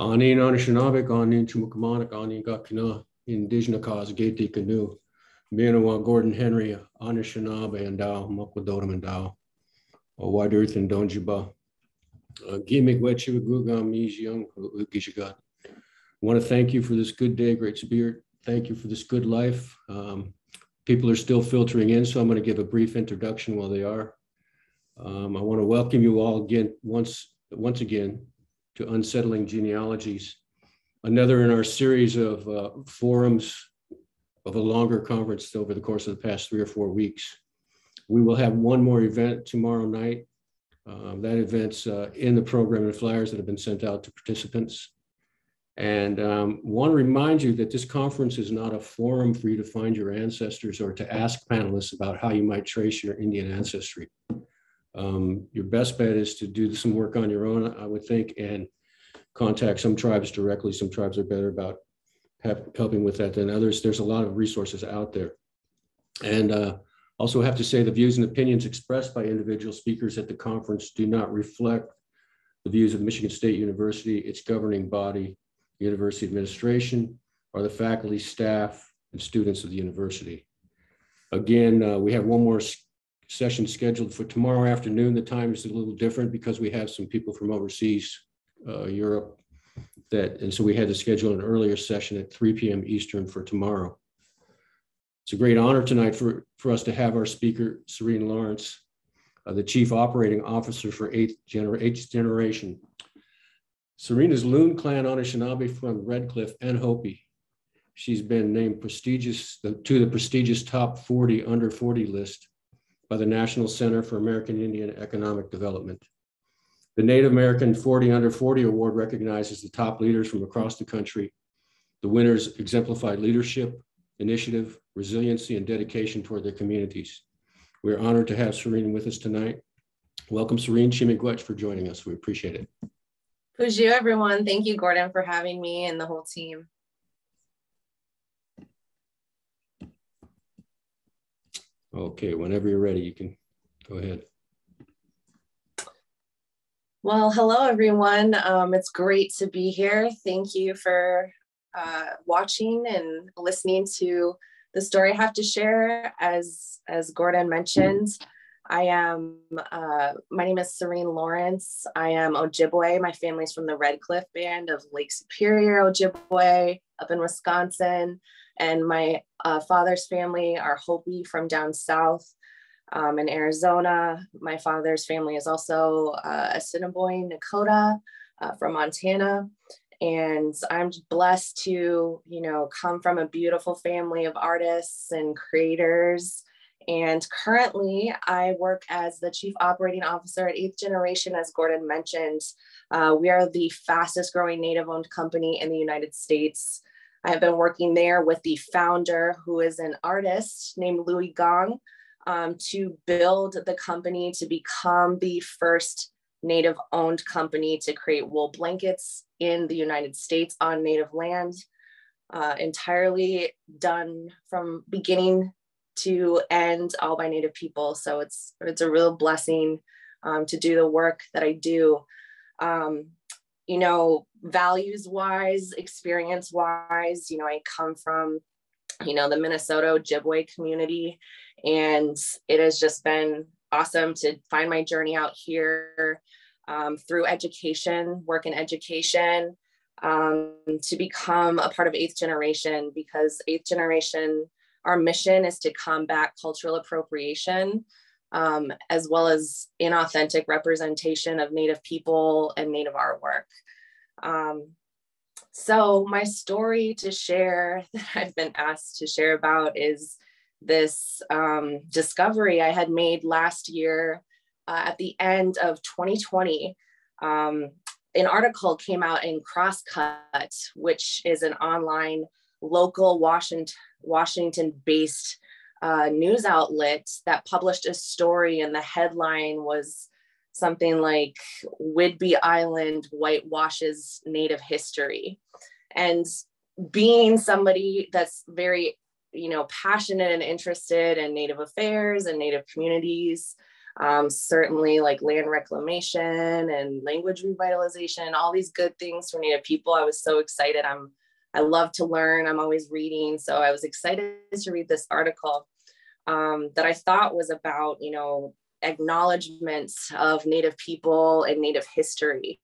Anin Anishinaabe, Anin Chumukamana, Anin Gakina, Indigenous cause, Gati Canoe, Minawa, Gordon Henry, Anishinaabe, and Dow, Mokwadodam and Dow, Wide Earth and Donjiba, Gimmick Wetchivagugam, Mijang, Gishagat. I want to thank you for this good day, Great Spirit. Thank you for this good life. People are still filtering in, so I'm going to give a brief introduction while they are. I want to welcome you all again, once again, to Unsettling Genealogies, another in our series of forums of a longer conference over the course of the past 3 or 4 weeks. We will have one more event tomorrow night. That event's in the program and flyers that have been sent out to participants. And want to remind you that this conference is not a forum for you to find your ancestors or to ask panelists about how you might trace your Indian ancestry. Your best bet is to do some work on your own, I would think, and contact some tribes directly. Some tribes are better about helping with that than others. There's a lot of resources out there. And also have to say the views and opinions expressed by individual speakers at the conference do not reflect the views of Michigan State University, its governing body, university administration, or the faculty, staff, and students of the university. Again, we have one more session scheduled for tomorrow afternoon. The time is a little different because we have some people from overseas, Europe, and so we had to schedule an earlier session at 3 p.m. Eastern for tomorrow. It's a great honor tonight for us to have our speaker, Serene Lawrence, the Chief Operating Officer for eighth generation. Serene is Loon Clan Anishinaabe from Red Cliff and Hopi. She's been named to the prestigious top 40 under 40 list by the National Center for American Indian Economic Development. The Native American 40 Under 40 Award recognizes the top leaders from across the country. The winners exemplified leadership, initiative, resiliency, and dedication toward their communities. We're honored to have Serene with us tonight. Welcome, Serene. Chimigwech for joining us. We appreciate it. Puju, everyone. Thank you, Gordon, for having me and the whole team. Okay, whenever you're ready, you can go ahead. Well, hello, everyone. It's great to be here. Thank you for watching and listening to the story I have to share. As Gordon mentioned, my name is Serene Lawrence. I am Ojibwe. My family's from the Red Cliff Band of Lake Superior, Ojibwe, up in Wisconsin. And my father's family are Hopi from down south in Arizona. My father's family is also Assiniboine, Dakota, from Montana. And I'm blessed to, come from a beautiful family of artists and creators. And currently I work as the Chief Operating Officer at 8th Generation, as Gordon mentioned. We are the fastest growing Native-owned company in the United States. I have been working there with the founder, who is an artist named Louis Gong, to build the company to become the first Native-owned company to create wool blankets in the United States on Native land, entirely done from beginning to end, all by Native people. So it's a real blessing to do the work that I do. Values-wise, experience-wise, I come from, the Minnesota Ojibwe community, and it has just been awesome to find my journey out here through education, work in education, to become a part of 8th Generation, because 8th Generation, our mission is to combat cultural appropriation, as well as inauthentic representation of Native people and Native artwork. So my story to share that I've been asked to share about is this discovery I had made last year at the end of 2020. An article came out in Crosscut, which is an online local Washington-based news outlet that published a story, and the headline was something like Whidbey Island whitewashes Native history. And being somebody that's very, passionate and interested in Native affairs and Native communities, Certainly like land reclamation and language revitalization, all these good things for Native people. I was so excited. I love to learn. I'm always reading. So I was excited to read this article that I thought was about, acknowledgements of Native people and Native history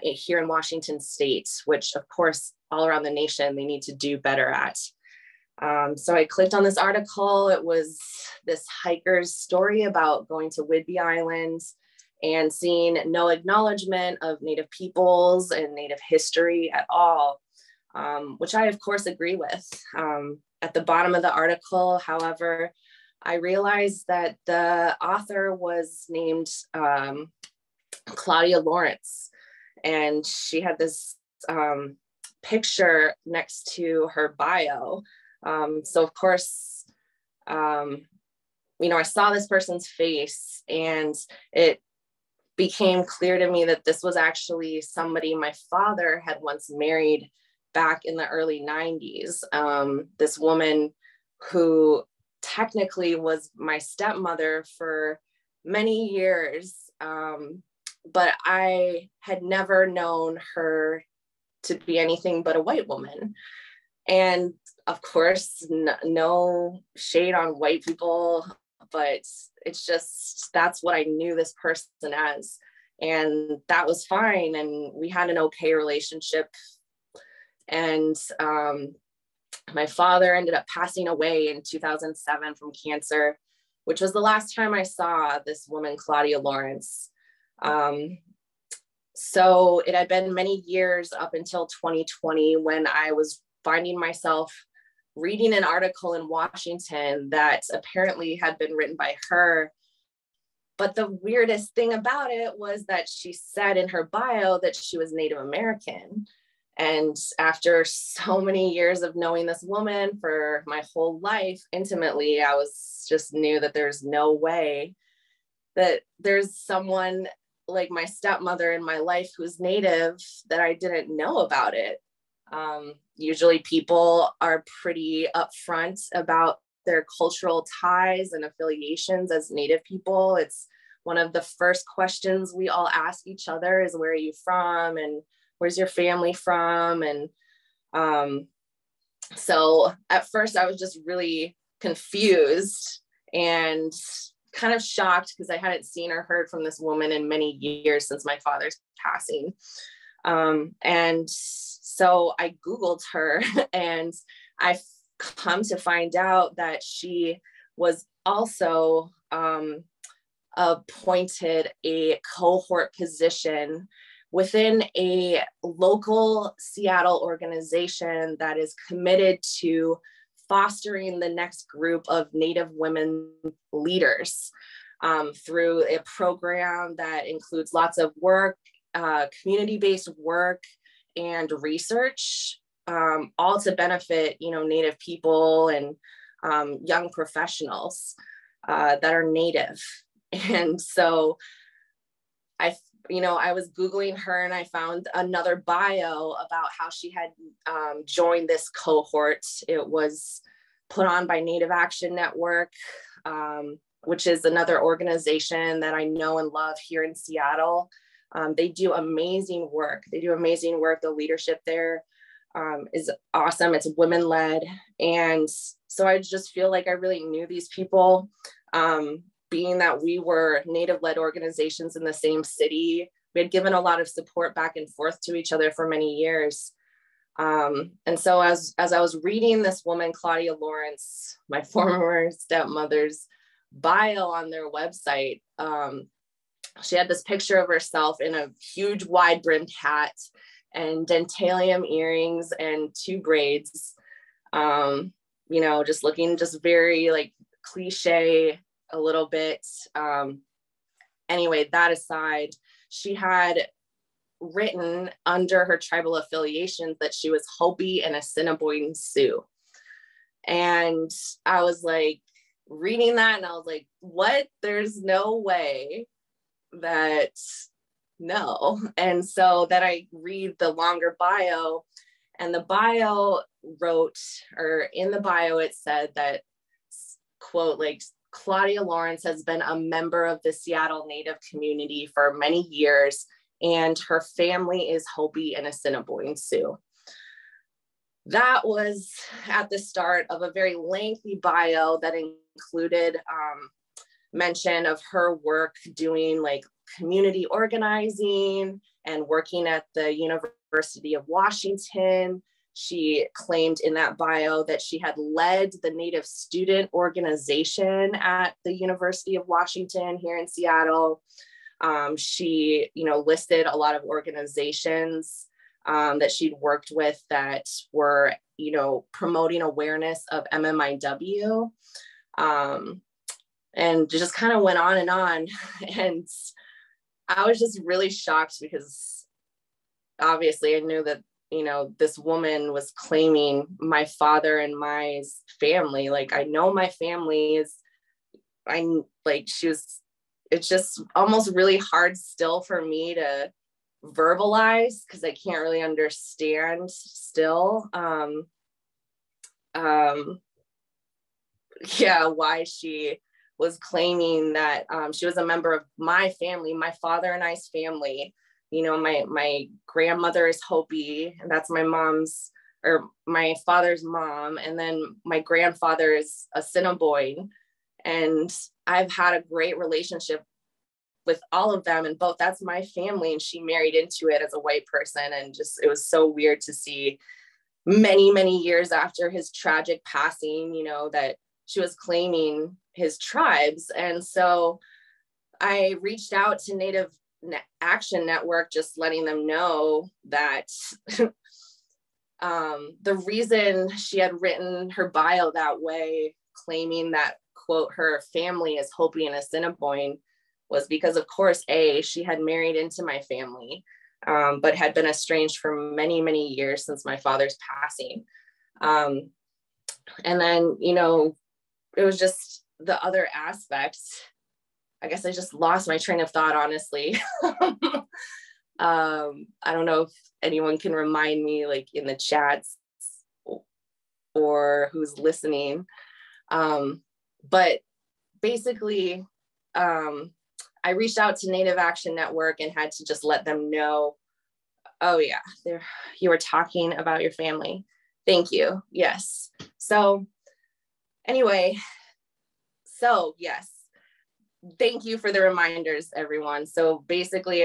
here in Washington state, which of course, all around the nation, they need to do better at. So I clicked on this article. It was this hiker's story about going to Whidbey Island and seeing no acknowledgement of Native peoples and Native history at all, which I, of course, agree with. At the bottom of the article, however, I realized that the author was named Claudia Lawrence, and she had this picture next to her bio. So of course, I saw this person's face, and it became clear to me that this was actually somebody my father had once married back in the early 90s. This woman who technically was my stepmother for many years, but I had never known her to be anything but a white woman. And of course, no shade on white people, but it's just, that's what I knew this person as. And that was fine. And we had an okay relationship. And my father ended up passing away in 2007 from cancer, which was the last time I saw this woman, Claudia Lawrence. So it had been many years up until 2020 when I was finding myself reading an article in Washington that apparently had been written by her. But the weirdest thing about it was that she said in her bio that she was Native American. And after so many years of knowing this woman for my whole life intimately, I was just knew that there's no way that there's someone like my stepmother in my life who's Native that I didn't know about it. Usually people are pretty upfront about their cultural ties and affiliations as Native people. It's one of the first questions we all ask each other is, where are you from? And where's your family from? And so at first I was just really confused and kind of shocked because I hadn't seen or heard from this woman in many years since my father's passing. And so I Googled her, and I've come to find out that she was also appointed a cohort position within a local Seattle organization that is committed to fostering the next group of Native women leaders through a program that includes lots of work, community-based work and research, all to benefit, Native people and young professionals that are Native. And so I was Googling her, and I found another bio about how she had joined this cohort. It was put on by Native Action Network, which is another organization that I know and love here in Seattle. They do amazing work. The leadership there is awesome. It's women-led. And so I just feel like I really knew these people. Being that we were Native-led organizations in the same city, we had given a lot of support back and forth to each other for many years. And so as I was reading this woman, Claudia Lawrence, my former stepmother's bio on their website, she had this picture of herself in a huge wide-brimmed hat and dentalium earrings and 2 braids, just looking just very like cliche a little bit. Anyway, that aside, she had written under her tribal affiliations that she was Hopi and Assiniboine Sioux. And I was like reading that, and I was like, what? There's no way that, no. And so then I read the longer bio, and the bio wrote, or in the bio it said that, quote, like Claudia Lawrence has been a member of the Seattle Native community for many years, and her family is Hopi and Assiniboine Sioux. That was at the start of a very lengthy bio that included mention of her work doing like community organizing and working at the University of Washington. She claimed in that bio that she had led the Native student organization at the University of Washington here in Seattle. She, listed a lot of organizations that she'd worked with that were, promoting awareness of MMIW. And just kind of went on. And I was just really shocked because obviously I knew that, this woman was claiming my father and my family. Like, I know my family is, it's just almost really hard still for me to verbalize because I can't really understand still. Why she was claiming that she was a member of my family, my father and I's family. My grandmother is Hopi, and that's my father's mom. And then my grandfather is Assiniboine. And I've had a great relationship with all of them, and both that's my family. And she married into it as a white person. And just, it was so weird to see many, many years after his tragic passing, that she was claiming his tribes. And so I reached out to Native Action Network, just letting them know that the reason she had written her bio that way, claiming that, quote, her family is Hopi and Assiniboine, was because, of course, she had married into my family, but had been estranged for many, many years since my father's passing. And then, it was just the other aspects. I guess I just lost my train of thought, honestly. I don't know if anyone can remind me, like in the chats or who's listening. But basically, I reached out to Native Action Network and had to just let them know, oh yeah, you were talking about your family. Thank you. Yes. So anyway, yes. Thank you for the reminders, everyone. So basically,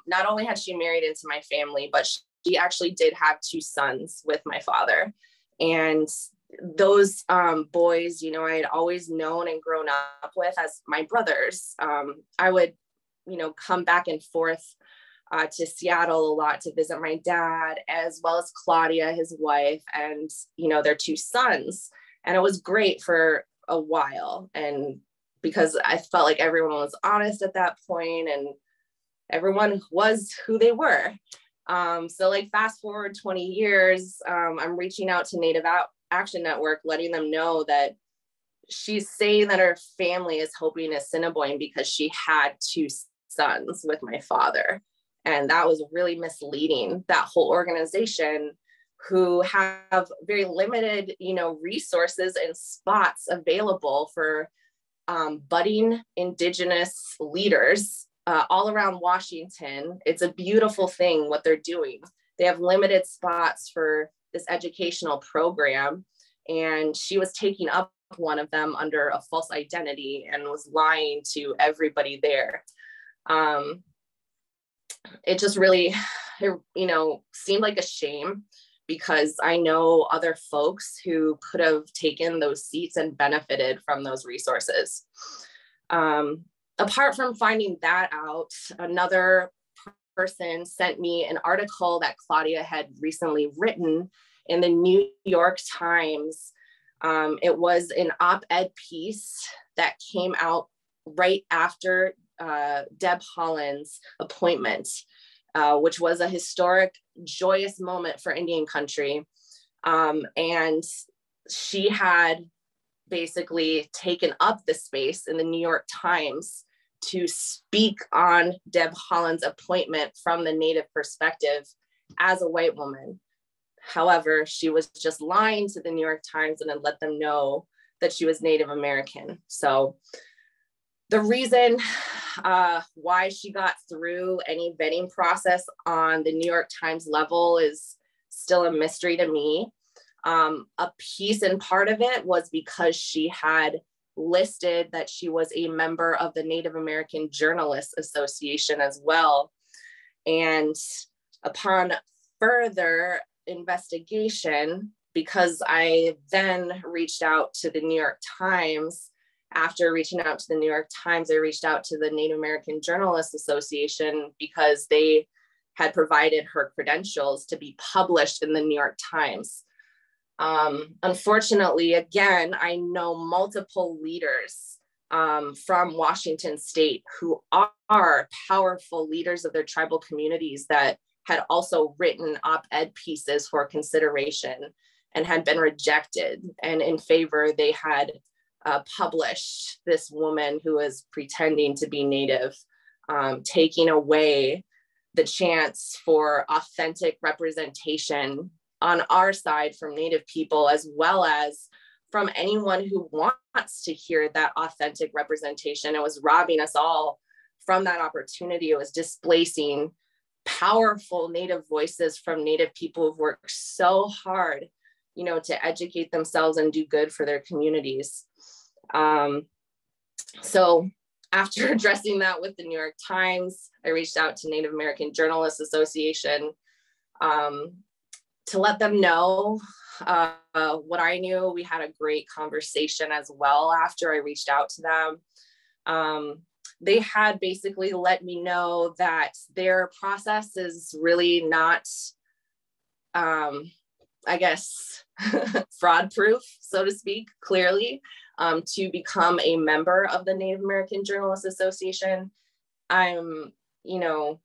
not only had she married into my family, but she actually did have 2 sons with my father. And those boys, I had always known and grown up with as my brothers. I would, come back and forth to Seattle a lot to visit my dad, as well as Claudia, his wife, and, their 2 sons. And it was great for a while. And because I felt like everyone was honest at that point and everyone was who they were. So like fast forward 20 years, I'm reaching out to Native Action Network, letting them know that she's saying that her family is Hopi and Assiniboine because she had 2 sons with my father. And that was really misleading. That whole organization, who have very limited, resources and spots available for budding Indigenous leaders all around Washington. It's a beautiful thing what they're doing. They have limited spots for this educational program, and she was taking up one of them under a false identity and was lying to everybody there. It just really, seemed like a shame, because I know other folks who could have taken those seats and benefited from those resources. Apart from finding that out, another person sent me an article that Claudia had recently written in the New York Times. It was an op-ed piece that came out right after Deb Haaland's appointment, which was a historic, joyous moment for Indian country. And she had basically taken up the space in the New York Times to speak on Deb Haaland's appointment from the Native perspective as a white woman. However, she was just lying to the New York Times and then let them know that she was Native American. So the reason why she got through any vetting process on the New York Times level is still a mystery to me. A piece and part of it was because she had listed that she was a member of the Native American Journalist Association as well. And upon further investigation, because I then reached out to the New York Times, after reaching out to the New York Times, I reached out to the Native American Journalist Association because they had provided her credentials to be published in the New York Times. Unfortunately, again, I know multiple leaders from Washington State who are powerful leaders of their tribal communities that had also written op-ed pieces for consideration and had been rejected. And in favor, they had published this woman who was pretending to be Native, taking away the chance for authentic representation on our side from Native people, as well as from anyone who wants to hear that authentic representation. It was robbing us all from that opportunity. It was displacing powerful Native voices from Native people who've worked so hard, you know, to educate themselves and do good for their communities. So after addressing that with the New York Times, I reached out to Native American Journalist Association to let them know what I knew. We had a great conversation as well after I reached out to them. They had basically let me know that their process is really not, I guess, fraud proof, so to speak, clearly, to become a member of the Native American Journalist Association. I'm, you know,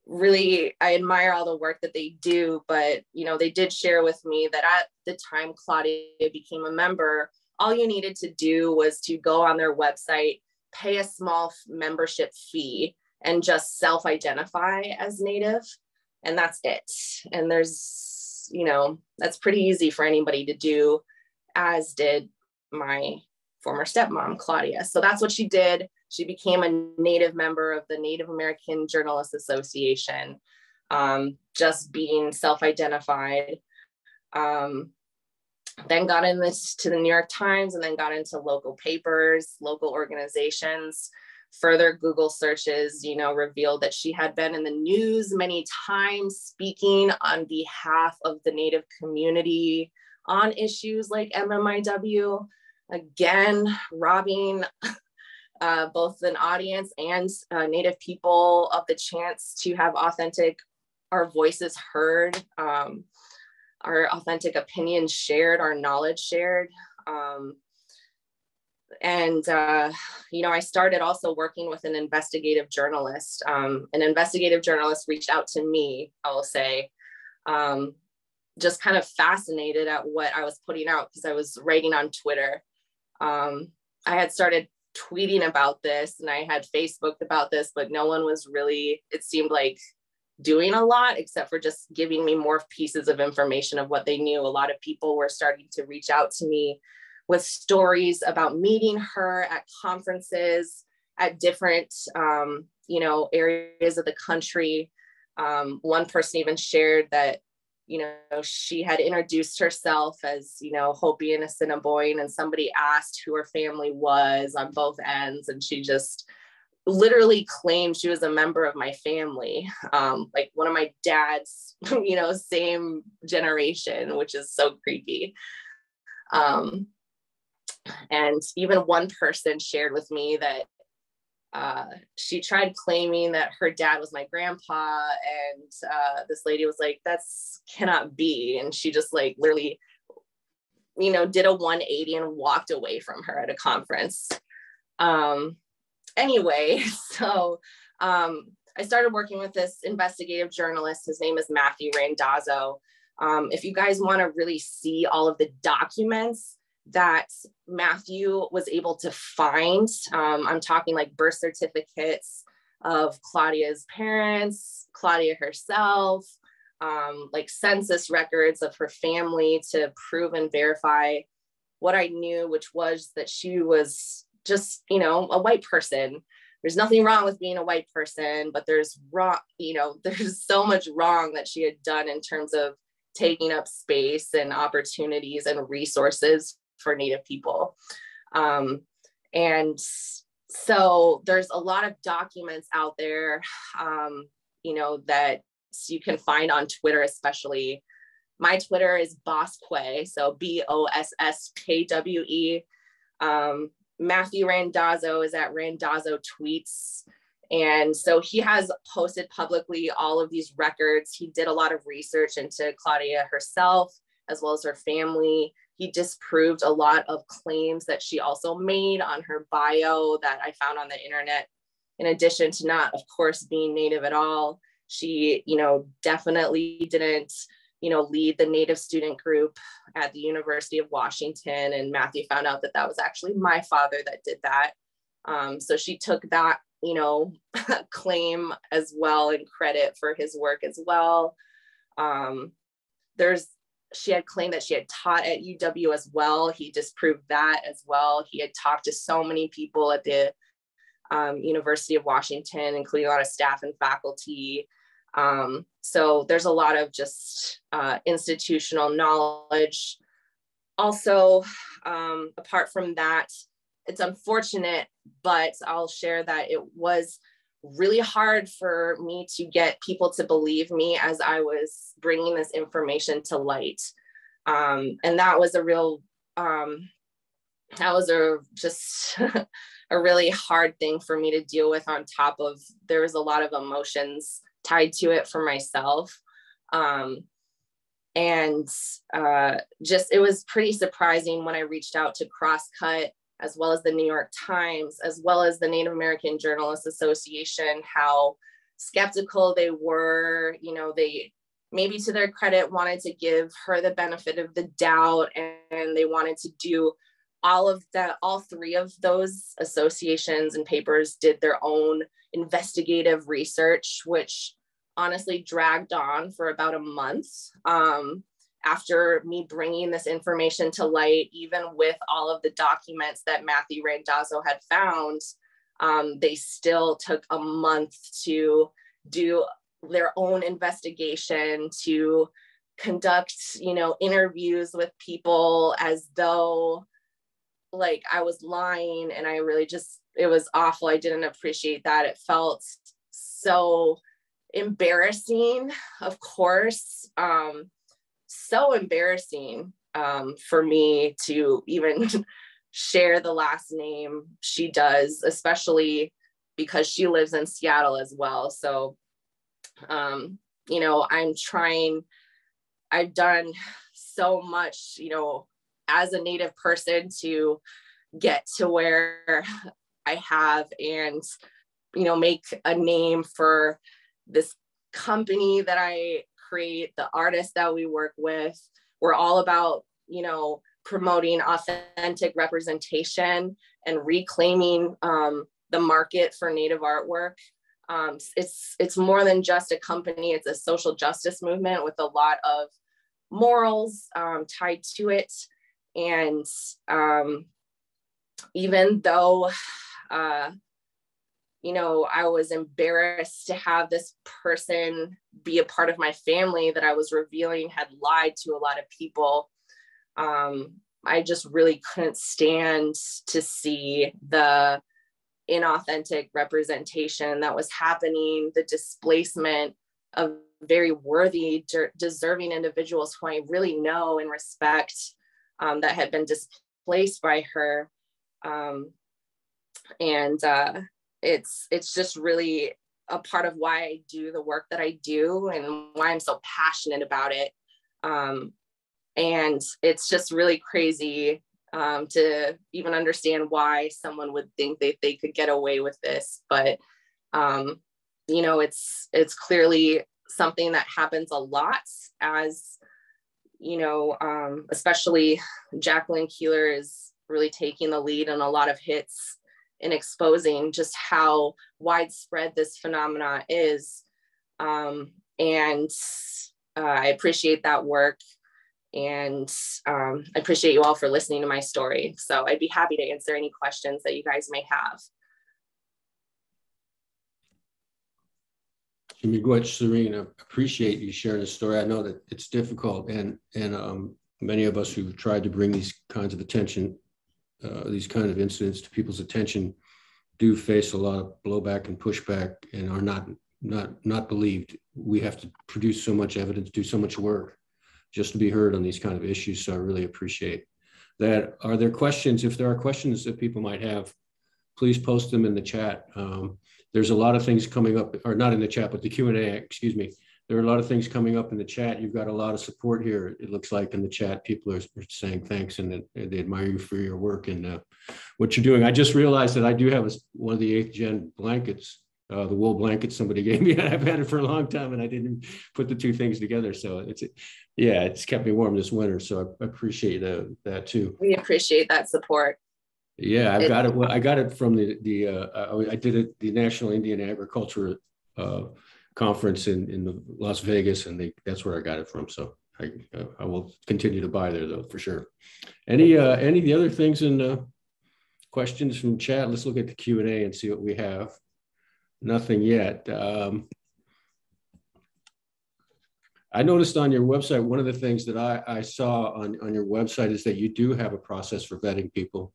really, I admire all the work that they do, but, you know, they did share with me that at the time Claudia became a member, all you needed to do was to go on their website, pay a small membership fee, and just self-identify as Native. And that's it. And there's, you know, that's pretty easy for anybody to do, as did my former stepmom, Claudia. So that's what she did. She became a Native member of the Native American Journalist Association, just being self-identified. Then got in this to the New York Times, and then got into local papers, local organizations. Further Google searches, you know, revealed that she had been in the news many times, speaking on behalf of the Native community on issues like MMIW. Again, robbing both an audience and Native people of the chance to have our voices heard, our authentic opinions shared, our knowledge shared. You know, I started also working with an investigative journalist. An investigative journalist reached out to me, I will say, just kind of fascinated at what I was putting out because I was writing on Twitter. I had started tweeting about this and I had Facebooked about this, but no one was really, it seemed like, doing a lot except for just giving me more pieces of information of what they knew. A lot of people were starting to reach out to me with stories about meeting her at conferences at different, you know, areas of the country. One person even shared that, you know, she had introduced herself as, you know, Hopi and Assiniboine, and somebody asked who her family was on both ends, and she just literally claimed she was a member of my family, like one of my dad's, you know, same generation, which is so creepy. And even one person shared with me that she tried claiming that her dad was my grandpa, and this lady was like, that's cannot be. And she just like literally, you know, did a 180 and walked away from her at a conference. Anyway, so I started working with this investigative journalist. His name is Matthew Randazzo. If you guys want to really see all of the documents that Matthew was able to find, I'm talking like birth certificates of Claudia's parents, Claudia herself, like census records of her family to prove and verify what I knew, which was that she was just, you know, a white person. There's nothing wrong with being a white person, but there's wrong, you know, there's so much wrong that she had done in terms of taking up space and opportunities and resources for Native people. And so there's a lot of documents out there, you know, that you can find on Twitter, especially. My Twitter is Bosque, so BOSSKWE. Matthew Randazzo is at Randazzo Tweets. And so he has posted publicly all of these records. He did a lot of research into Claudia herself, as well as her family. He disproved a lot of claims that she also made on her bio that I found on the internet. In addition to not, of course, being Native at all, she, you know, definitely didn't, you know, lead the Native student group at the University of Washington. And Matthew found out that that was actually my father that did that. So she took that, you know, claim as well and credit for his work as well. She had claimed that she had taught at UW as well. He disproved that as well. He had talked to so many people at the University of Washington, including a lot of staff and faculty. So there's a lot of just institutional knowledge. Also, apart from that, it's unfortunate, but I'll share that it was really hard for me to get people to believe me as I was bringing this information to light. And that was a real, just a really hard thing for me to deal with, on top of, there was a lot of emotions tied to it for myself. It was pretty surprising when I reached out to Crosscut, as well as the New York Times, as well as the Native American Journalists Association, how skeptical they were. You know, they, maybe to their credit, wanted to give her the benefit of the doubt, and they wanted to do all three of those associations and papers did their own investigative research, which honestly dragged on for about a month. After me bringing this information to light, even with all of the documents that Matthew Randazzo had found, they still took a month to do their own investigation, to conduct, you know, interviews with people as though like I was lying. And I really just, it was awful. I didn't appreciate that. It felt so embarrassing, of course. So embarrassing for me to even share the last name she does, especially because she lives in Seattle as well. So, you know, I've done so much, you know, as a Native person to get to where I have, and, you know, make a name for this company that I create, the artists that we work with. We're all about, you know, promoting authentic representation and reclaiming the market for Native artwork. It's more than just a company. It's a social justice movement with a lot of morals tied to it. And even though, you know, I was embarrassed to have this person be a part of my family that I was revealing had lied to a lot of people, I just really couldn't stand to see the inauthentic representation that was happening, the displacement of very worthy, deserving individuals who I really know and respect, that had been displaced by her. It's just really a part of why I do the work that I do and why I'm so passionate about it. And it's just really crazy to even understand why someone would think that they could get away with this. But, you know, it's clearly something that happens a lot, as, you know, especially Jacqueline Keeler is really taking the lead in a lot of hits in exposing just how widespread this phenomena is. I appreciate that work. And I appreciate you all for listening to my story. So I'd be happy to answer any questions that you guys may have. Serene, I appreciate you sharing the story. I know that it's difficult, and many of us who've tried to bring these kinds of these kind of incidents to people's attention do face a lot of blowback and pushback and are not believed. We have to produce so much evidence, do so much work just to be heard on these kind of issues. So I really appreciate that. Are there questions? If there are questions that people might have, please post them in the chat. There's a lot of things coming up, or not in the chat, but the Q&A, excuse me. There are a lot of things coming up in the chat. You've got a lot of support here. It looks like in the chat, people are saying thanks and that they admire you for your work and what you're doing. I just realized that I do have one of the 8th gen blankets, the wool blanket somebody gave me, and I've had it for a long time and I didn't put the two things together. So it's kept me warm this winter. So I appreciate that too. We appreciate that support. Yeah, I've got it. Well, I got it from I did it, the National Indian Agriculture conference in Las Vegas, and that's where I got it from. So I will continue to buy there though, for sure. Any of the other things in questions from chat? Let's look at the Q&A and see what we have. Nothing yet. I noticed on your website, one of the things that I saw on your website is that you do have a process for vetting people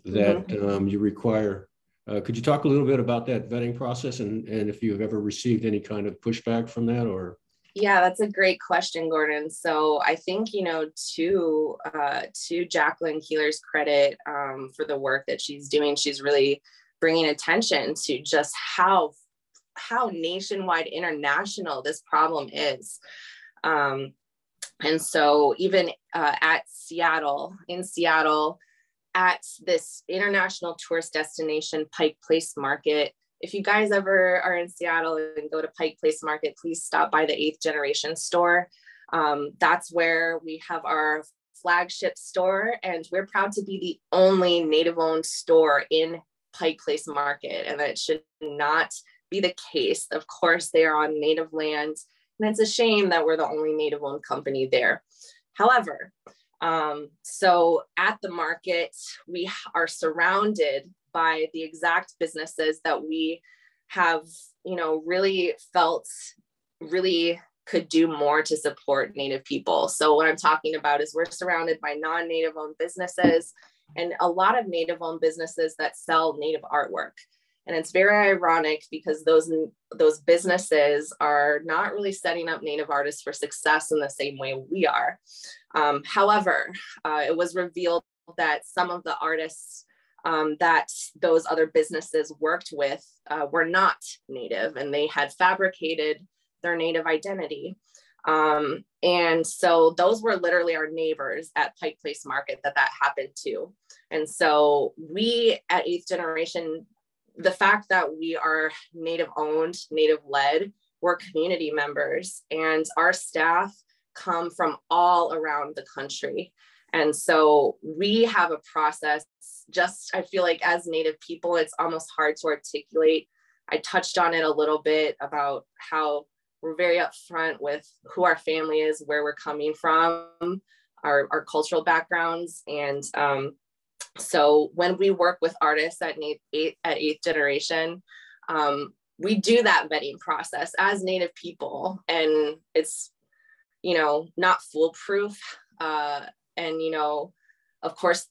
that you require. Could you talk a little bit about that vetting process and if you've ever received any kind of pushback from that? Or yeah, that's a great question, Gordon. So I think, to Jacqueline Keeler's credit for the work that she's doing, she's really bringing attention to just how nationwide, international this problem is. And so even in Seattle, at this international tourist destination, Pike Place Market. If you guys ever are in Seattle and go to Pike Place Market, please stop by the 8th Generation store. That's where we have our flagship store, and we're proud to be the only Native-owned store in Pike Place Market, and that should not be the case. Of course, they are on Native land, and it's a shame that we're the only Native-owned company there. However, so at the market, we are surrounded by the exact businesses that we have, really felt really could do more to support Native people. So what I'm talking about is we're surrounded by non-Native owned businesses and a lot of Native owned businesses that sell Native artwork. And it's very ironic because those businesses are not really setting up Native artists for success in the same way we are. However, it was revealed that some of the artists that those other businesses worked with were not Native, and they had fabricated their Native identity. And so those were literally our neighbors at Pike Place Market that happened to. And so we at 8th Generation, the fact that we are Native owned, Native led, we're community members, and our staff come from all around the country. And so we have a process, I feel like as Native people, it's almost hard to articulate. I touched on it a little bit about how we're very upfront with who our family is, where we're coming from, our cultural backgrounds. And so when we work with artists at 8th Generation, we do that vetting process as Native people, and it's, not foolproof. And, of course,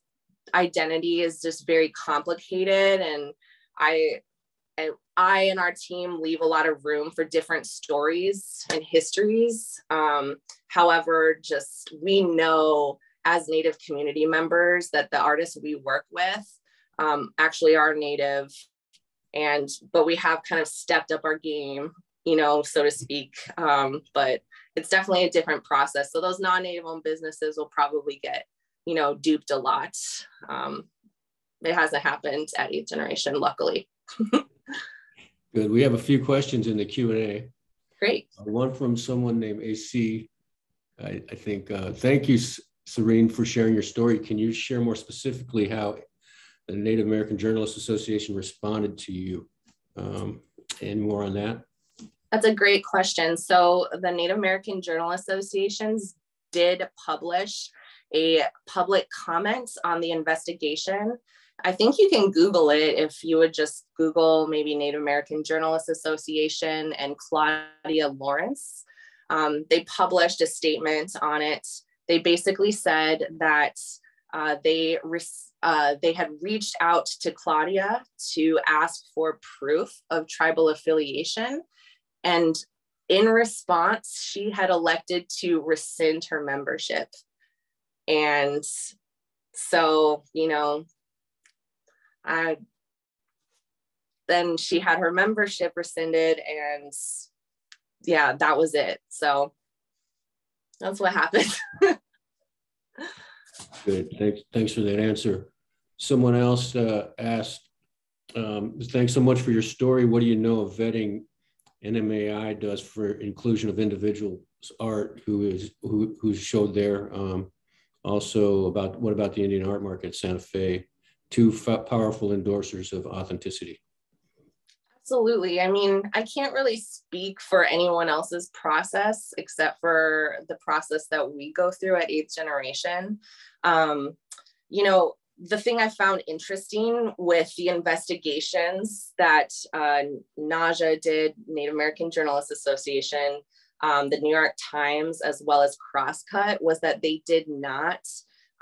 identity is just very complicated. And I and our team leave a lot of room for different stories and histories. However, we know as Native community members that the artists we work with actually are Native, but we have kind of stepped up our game, so to speak. But it's definitely a different process. So those non-Native owned businesses will probably get, duped a lot. It hasn't happened at 8th Generation, luckily. Good. We have a few questions in the Q&A. Great. One from someone named AC. I think, thank you, Serene, for sharing your story. Can you share more specifically how the Native American Journalists Association responded to you? And more on that? That's a great question. So the Native American Journalists Associations did publish a public comment on the investigation. I think you can Google it if you would just Google maybe Native American Journalist Association and Claudia Lawrence. They published a statement on it. They basically said that they had reached out to Claudia to ask for proof of tribal affiliation. And in response, she had elected to rescind her membership. And so, you know, then she had her membership rescinded, and yeah, that was it. So that's what happened. Good. Thanks for that answer. Someone else asked, thanks so much for your story. What do you know of vetting NMAI does for inclusion of individuals' art who showed there? Also, what about the Indian art market, Santa Fe? Two powerful endorsers of authenticity. Absolutely. I mean, I can't really speak for anyone else's process except for the process that we go through at 8th Generation. You know, the thing I found interesting with the investigations that NAJA did, Native American Journalist Association, the New York Times, as well as Crosscut, was that they did not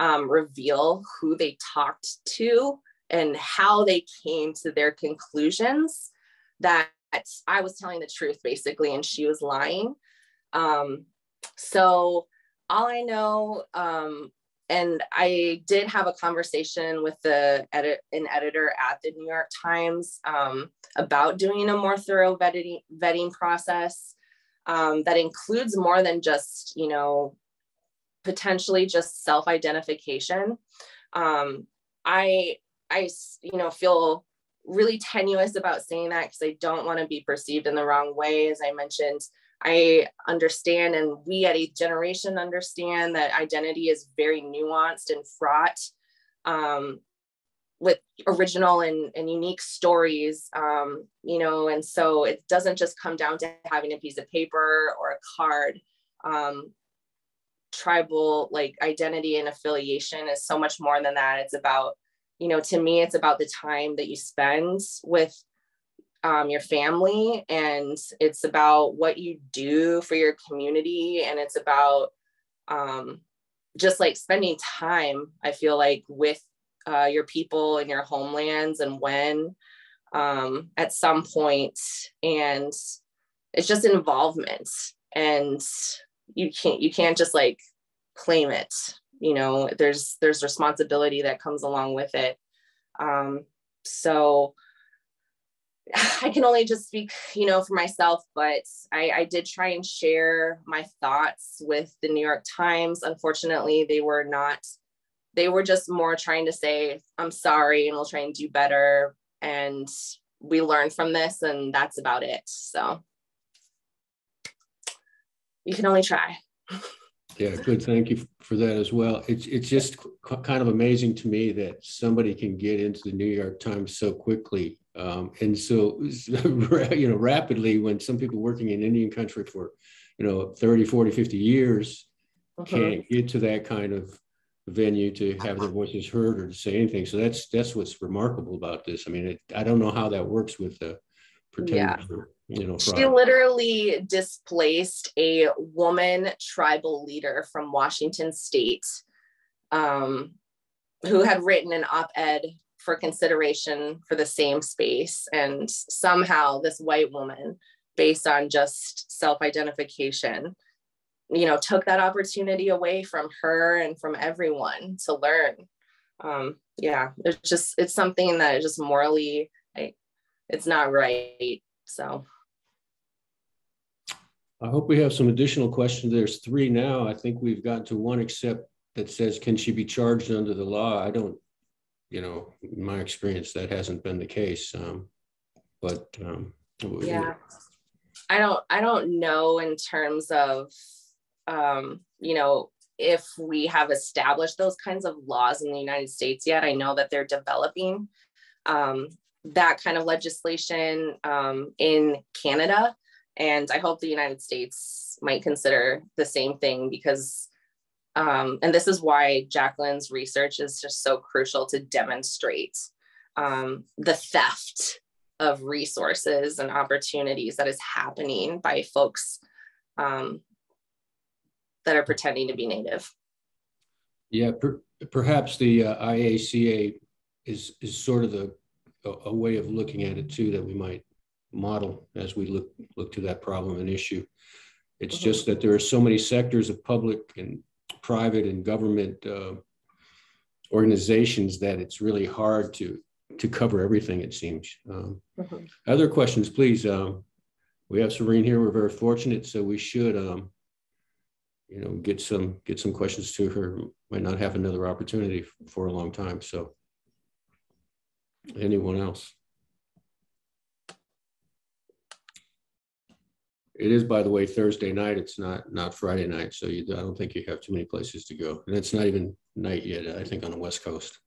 reveal who they talked to and how they came to their conclusions, that I was telling the truth basically and she was lying. So all I know, and I did have a conversation with an editor at the New York Times about doing a more thorough vetting process that includes more than just, you know, potentially just self-identification. I you know, feel really tenuous about saying that because I don't want to be perceived in the wrong way. As I mentioned, I understand, and we at 8th Generation understand, that identity is very nuanced and fraught with original and unique stories, you know, and so it doesn't just come down to having a piece of paper or a card. Tribal like identity and affiliation is so much more than that. It's about, you know, to me, it's about the time that you spend with your family, and it's about what you do for your community, and it's about just like spending time, I feel like, with your people and your homelands, and when at some point, and it's just involvement, and you can't just like claim it, you know, there's responsibility that comes along with it. So I can only just speak, you know, for myself, but I did try and share my thoughts with the New York Times. Unfortunately, they were just more trying to say, I'm sorry, and we'll try and do better, and we learned from this, and that's about it. So you can only try. Yeah, good. Thank you for that as well. It's just kind of amazing to me that somebody can get into the New York Times so quickly and so, you know, rapidly, when some people working in Indian country for, you know, 30, 40, 50 years can't get to that kind of venue to have their voices heard or to say anything. So that's what's remarkable about this. I mean, I don't know how that works with the pretenders, you know, fraud. She literally displaced a woman tribal leader from Washington State who had written an op-ed for consideration for the same space. And somehow this white woman, based on just self-identification, you know, took that opportunity away from her and from everyone to learn. Yeah, it's something that is just morally, it's not right. So I hope we have some additional questions. There's 3 now. I think we've gotten to 1 except that says, can she be charged under the law? I don't, you know, in my experience, that hasn't been the case. But yeah, I don't know in terms of, you know, if we have established those kinds of laws in the United States yet. I know that they're developing that kind of legislation in Canada. And I hope the United States might consider the same thing, because And this is why Jacqueline's research is just so crucial to demonstrate the theft of resources and opportunities that is happening by folks that are pretending to be Native. Yeah, perhaps the IACA is sort of a way of looking at it too that we might model as we look to that problem and issue. It's just that there are so many sectors of public and private and government organizations that it's really hard to cover everything, it seems. Other questions, please. We have Serene here. We're very fortunate, so we should get some questions to her. Might not have another opportunity for a long time. So anyone else? It is, by the way, Thursday night. It's not Friday night, so I don't think you have too many places to go. And it's not even night yet, I think, on the West Coast.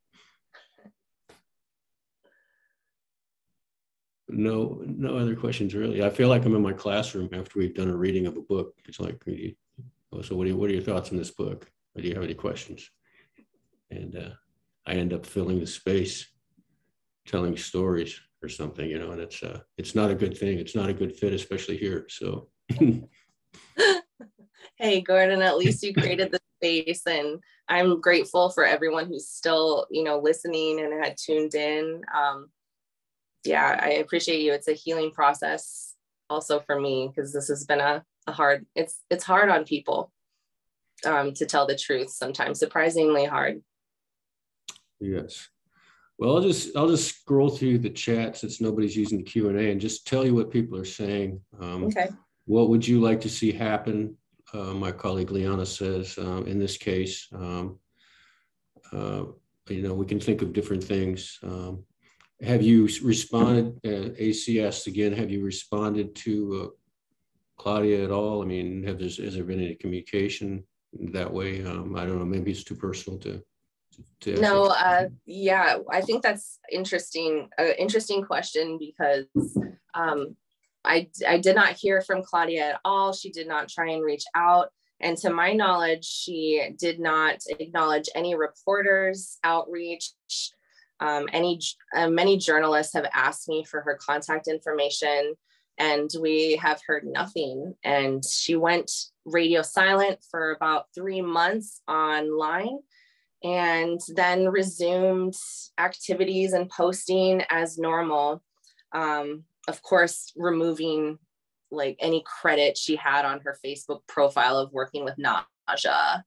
No other questions, really. I feel like I'm in my classroom after we've done a reading of a book. It's like, so what are your thoughts on this book? Or do you have any questions? And I end up filling the space, telling stories or something, and it's not a good thing. It's not a good fit, especially here. So, hey, Gordon, at least you created the space, and I'm grateful for everyone who's still, listening and had tuned in. Yeah, I appreciate you. It's a healing process also for me, because this has been a hard. It's hard on people to tell the truth sometimes, surprisingly hard. Yes. Well, I'll just scroll through the chat since nobody's using the Q&A and just tell you what people are saying. Okay. What would you like to see happen? My colleague Liana says, in this case, we can think of different things. Have you responded, ACS again, have you responded to Claudia at all? I mean, has there been any communication that way? I don't know, maybe it's too personal to no, yeah, I think that's interesting question, because I did not hear from Claudia at all. She did not try and reach out. And to my knowledge, she did not acknowledge any reporters' outreach. Many journalists have asked me for her contact information, and we have heard nothing. And she went radio silent for about 3 months online, and then resumed activities and posting as normal. Of course, removing like any credit she had on her Facebook profile of working with Naja.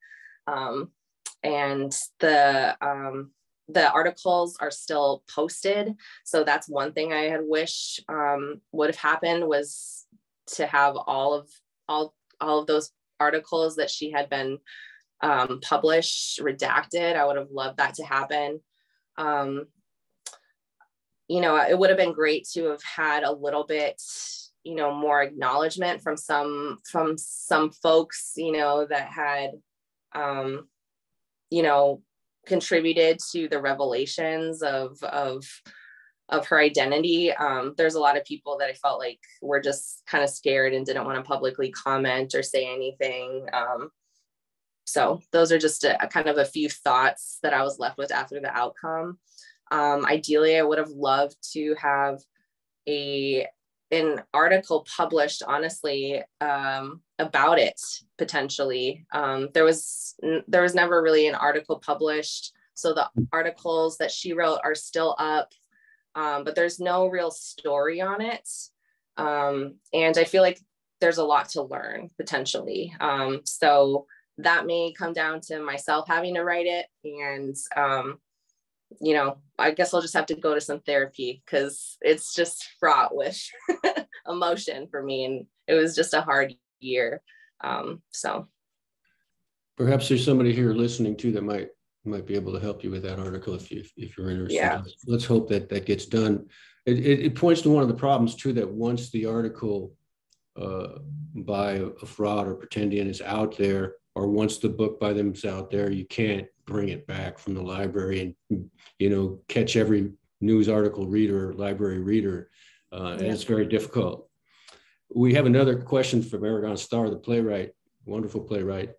And the articles are still posted. So that's one thing I had wished would have happened, was to have all of those articles that she had been published redacted. I would have loved that to happen. It would have been great to have had a little bit, more acknowledgement from some folks, that had, contributed to the revelations of her identity. There's a lot of people that I felt like were just kind of scared and didn't want to publicly comment or say anything. So those are just a kind of a few thoughts that I was left with after the outcome. Ideally, I would have loved to have an article published, honestly, about it potentially. There was never really an article published. So the articles that she wrote are still up, but there's no real story on it. And I feel like there's a lot to learn potentially. So that may come down to myself having to write it. And, I guess I'll just have to go to some therapy, because it's just fraught with emotion for me. And it was just a hard year. So perhaps there's somebody here listening too that might be able to help you with that article if you're interested. Yeah. Let's hope that gets done. It points to one of the problems too, that once the article by a fraud or pretendian is out there, or once the book by them is out there, you can't bring it back from the library and catch every news article reader or library reader, and it's very difficult. We have another question from Aragon Star, the playwright, wonderful playwright.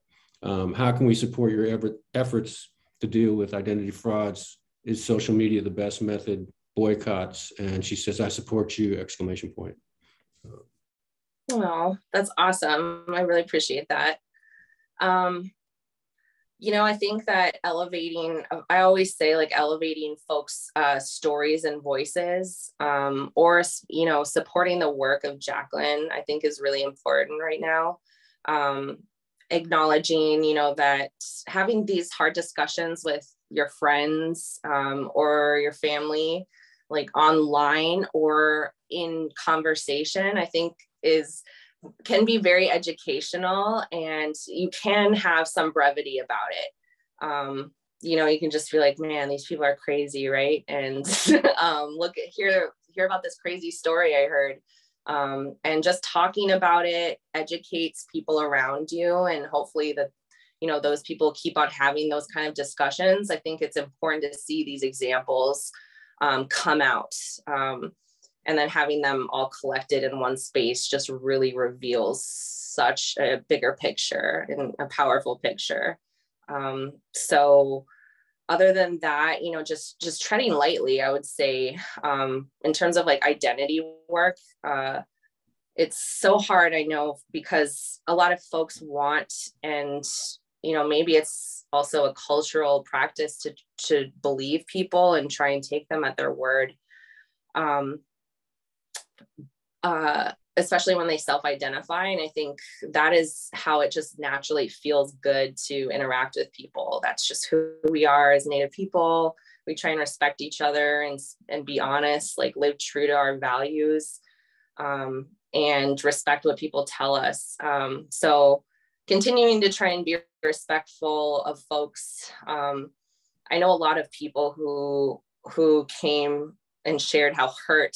How can we support your efforts to deal with identity frauds? Is social media the best method? Boycotts? And she says, I support you, exclamation point. Oh, that's awesome. I really appreciate that. You know, I think that I always say like elevating folks' stories and voices, or, you know, supporting the work of Jacqueline, I think is really important right now. Acknowledging, you know, that having these hard discussions with your friends or your family, like online or in conversation, I think can be very educational, and you can have some brevity about it. You know, you can just feel like, man, these people are crazy, right? And hear about this crazy story I heard. And just talking about it educates people around you, and hopefully that, you know, those people keep on having those kind of discussions. I think it's important to see these examples come out. And then having them all collected in one space just really reveals such a bigger picture and a powerful picture. So other than that, you know, just treading lightly, I would say, in terms of like identity work, it's so hard, I know, because a lot of folks want, and, you know, maybe it's also a cultural practice to believe people and try and take them at their word. Especially when they self-identify. And I think that is how it just naturally feels good to interact with people. That's just who we are as Native people. We try and respect each other and be honest, like live true to our values, and respect what people tell us. So continuing to try and be respectful of folks. I know a lot of people who came and shared how hurt,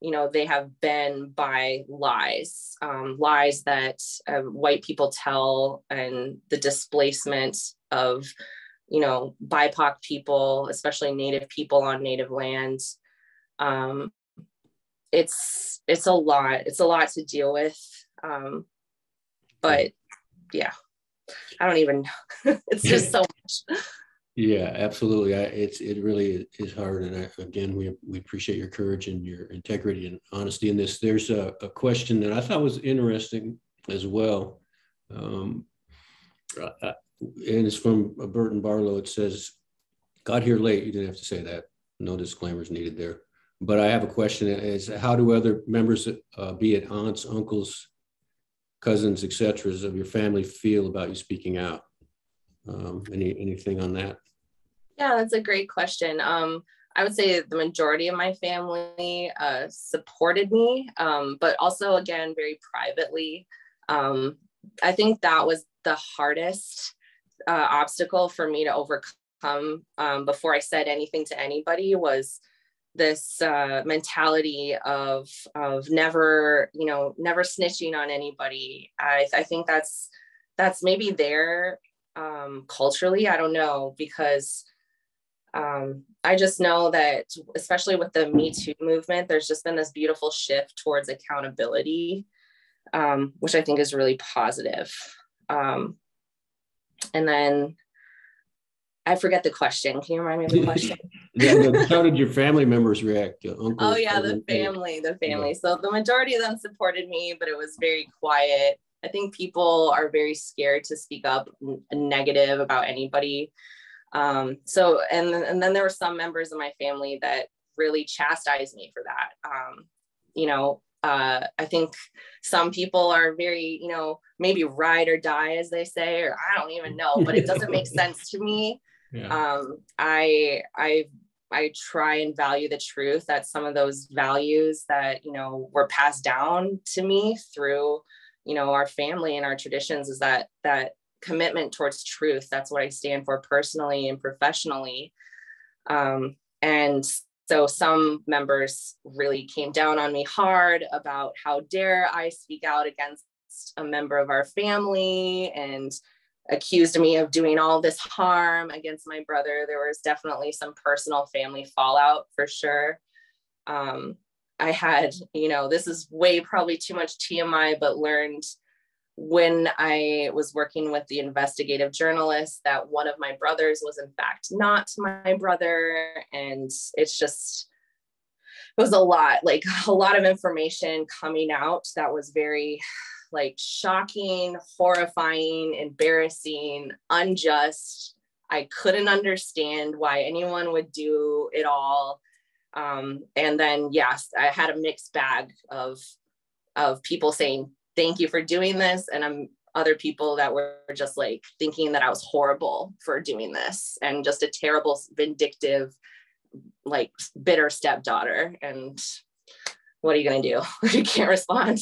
you know, they have been by lies that white people tell, and the displacement of, you know, BIPOC people, especially Native people on Native lands. It's a lot. It's a lot to deal with. But yeah, I don't even know. It's just so much. Yeah, absolutely. It really is hard. And again, we appreciate your courage and your integrity and honesty in this. There's a question that I thought was interesting as well. And it's from Burton Barlow. It says, got here late. You didn't have to say that. No disclaimers needed there. But I have a question. Is how do other members, be it aunts, uncles, cousins, etc., of your family feel about you speaking out? Anything on that? Yeah, that's a great question. I would say the majority of my family supported me, but also, again, very privately. I think that was the hardest obstacle for me to overcome before I said anything to anybody, was this mentality of never snitching on anybody. I think that's maybe there culturally, I don't know, because I just know that, especially with the Me Too movement, there's just been this beautiful shift towards accountability, which I think is really positive. And then I forget the question. Can you remind me of the question? How did your family members react? Uncles, oh yeah, cousins, the family. Yeah. So the majority of them supported me, but it was very quiet. I think people are very scared to speak up negative about anybody. And then there were some members of my family that really chastised me for that. I think some people are very, maybe ride or die, as they say, or I don't even know, but it doesn't make sense to me. Yeah. I try and value the truth, that some of those values that, were passed down to me through, our family and our traditions, is that commitment towards truth. That's what I stand for personally and professionally. And so some members really came down on me hard about how dare I speak out against a member of our family, and accused me of doing all this harm against my brother. There was definitely some personal family fallout for sure. I had, this is way probably too much TMI, but learned when I was working with the Investigative Journalist, that one of my brothers was in fact not my brother. And it's just, it was a lot, like a lot of information coming out that was very like shocking, horrifying, embarrassing, unjust. I couldn't understand why anyone would do it all. And then, yes, I had a mixed bag of people saying, thank you for doing this. And other people that were just like thinking that I was horrible for doing this and just a terrible, vindictive, like bitter stepdaughter. And what are you going to do? You can't respond.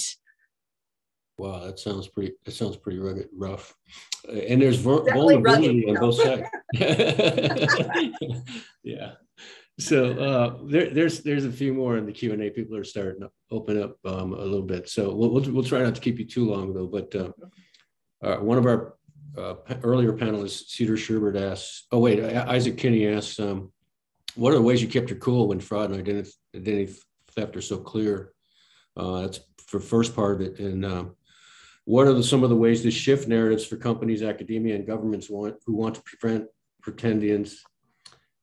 Wow, that sounds pretty rugged, rough. And there's Vulnerability on both sides. Yeah. So there's a few more in the Q&A. People are starting to open up a little bit. So we'll try not to keep you too long though. But one of our earlier panelists, Cedar Sherbert, asks, Isaac Kinney asks, what are the ways you kept your cool when fraud and identity theft are so clear? That's for first part of it. And what are some of the ways to shift narratives for companies, academia, and governments who want to prevent pretendians?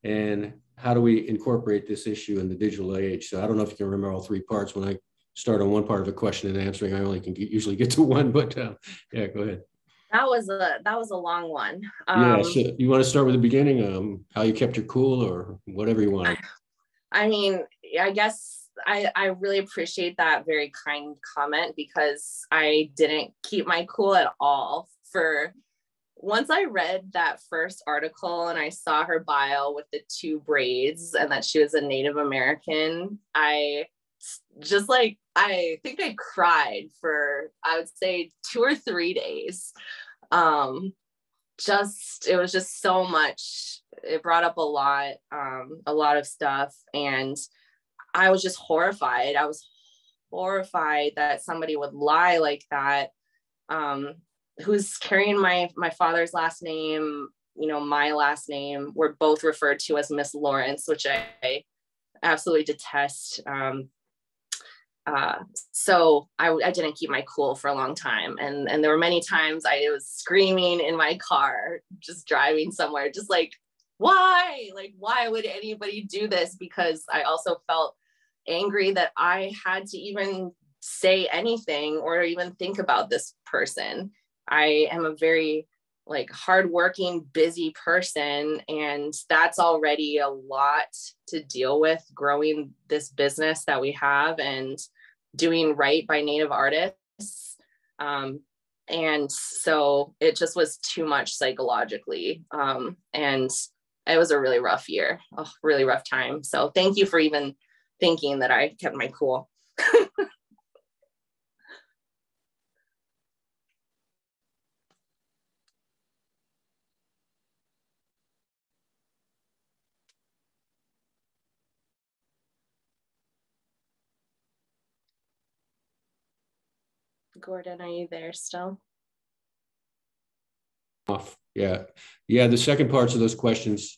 And how do we incorporate this issue in the digital age? So I don't know if you can remember all three parts. When I start on one part of a question and answering, I only can usually get to one, but yeah, go ahead. That was a long one. Yeah, so you want to start with the beginning, how you kept your cool or whatever you want. I mean, I guess I really appreciate that very kind comment, because I didn't keep my cool at all. For once I read that first article and I saw her bio with the 2 braids and that she was a Native American, I think I cried for, I would say, 2 or 3 days. It was just so much. It brought up a lot of stuff, and I was just horrified. I was horrified that somebody would lie like that, who's carrying my father's last name, my last name. We're both referred to as Miss Lawrence, which I absolutely detest. So I didn't keep my cool for a long time. And there were many times I was screaming in my car, just driving somewhere, just like, why? Like, why would anybody do this? Because I also felt angry that I had to even say anything or even think about this person. I am a very hardworking, busy person, and that's already a lot to deal with growing this business that we have and doing right by Native artists. And so it just was too much psychologically. And it was a really rough year, a really rough time. So thank you for even thinking that I kept my cool. Gordon, are you there still? Yeah. The second parts of those questions,